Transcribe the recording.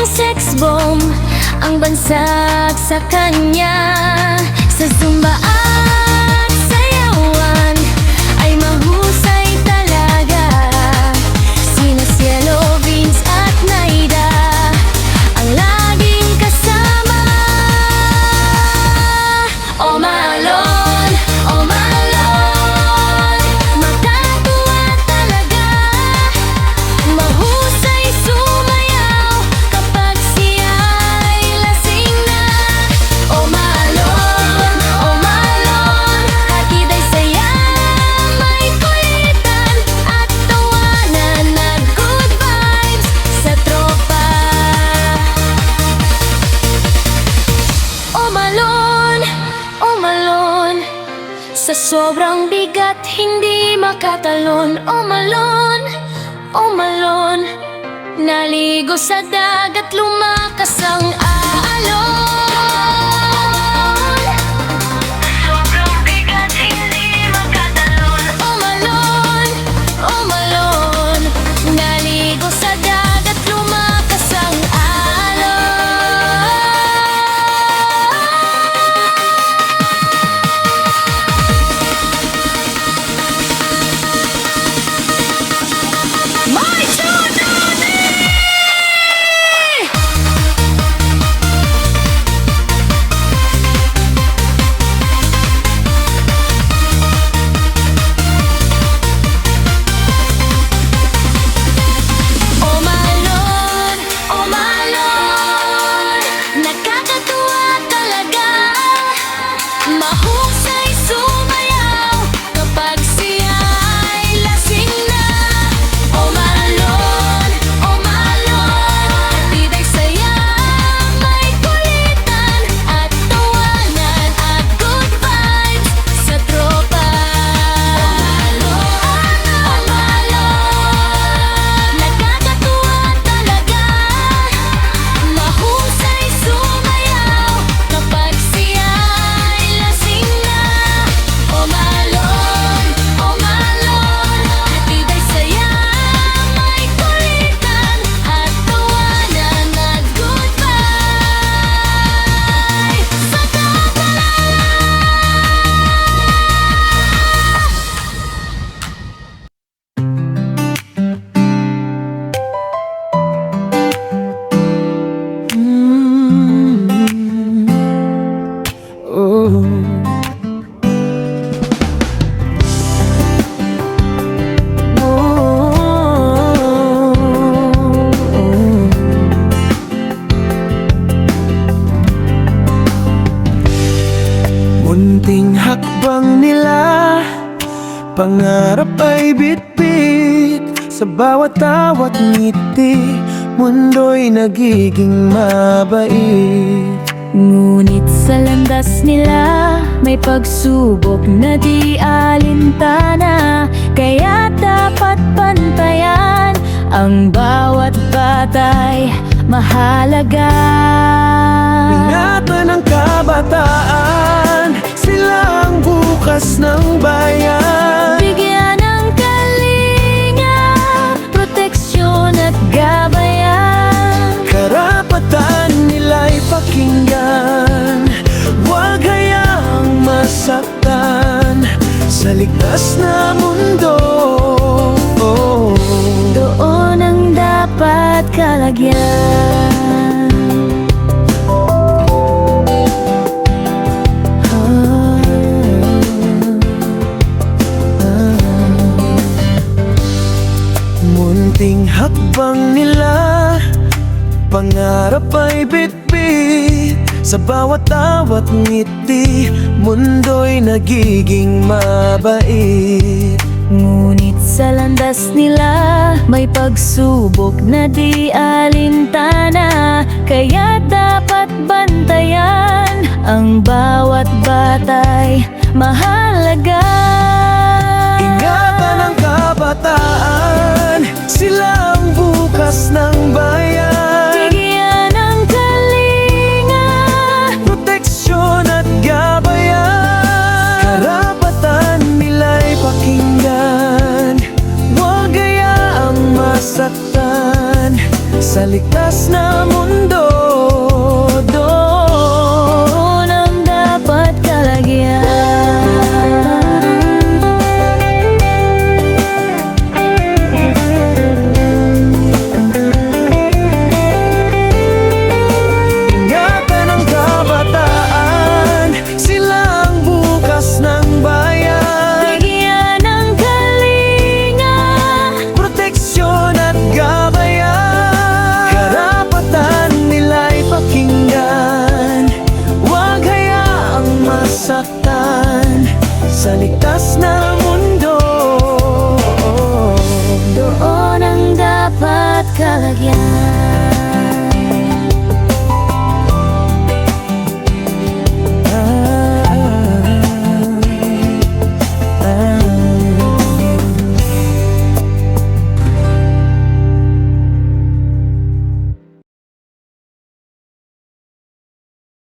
maging sex bomb ang bansag sa kanya. Sa Zumba at sayawan ay mahusay talaga. Sina Cielo, Vince at Naida ang laging kasama. Oh Malon, oh Malon, magkatuwa talaga. Mahusay sumayaw kapag siya'y lasing na. Oh Malon, hatid ay saya, may kulitan at tawanan na good vibes sa tropa. Oh Malon, sa sobrang bigat hindi makatalon. Oh Malon, naligo sa dagat, lumakas ang alon. Sobrang bigat hindi makatalon. Oh Malon, naligo sa dagat, lumakas ang alon. My tsunami! Oh Malon, nakakatuwa talaga. Mahusay sumayaw kapag siya'y lasing na. Oh Malon, hatid ay saya, may kulitan at tawanan at good vibes sa tropa. Oh Malon, nakakatuwa talaga. Mahusay sumayaw kapag siya'y lasing na. Oh Malon, hatid ay saya, may kulitan at tawanan at good vibes sa tropa. Munting hakbang nila, pangarap ay bitbit. Sa bawat tawat ngiti, mundo'y nagiging mabait. Ngunit sa landas nila, may pagsubok na di alintana. Kaya dapat pantayan ang bawat batay, mahalaga. Ingatan ng kabataan, sila ang bukas ng bayan. Bigyan ng kalinga, proteksyon at gabayan. Karapatan nila'y pakinggan, huwag hayaang masaktan sa ligtas na mundo. Doon ang dapat kalagyan. Munting hakbang nila, pangarap ay bitbit. Sa bawat tawat ngiti, mundo'y nagiging mabait. Ngunit sa landas nila, may pagsubok na di alintana. Kaya dapat bantayan ang bawat batay, mahalaga. Ingatan ang kabataan, sila ang bukas ng bayan. Bigyan ng kalinga, Proteksyon at gabayan. Karapatan nila'y pakinggan, huwag hayaang masaktan sa ligtas na mundo. kalagyan.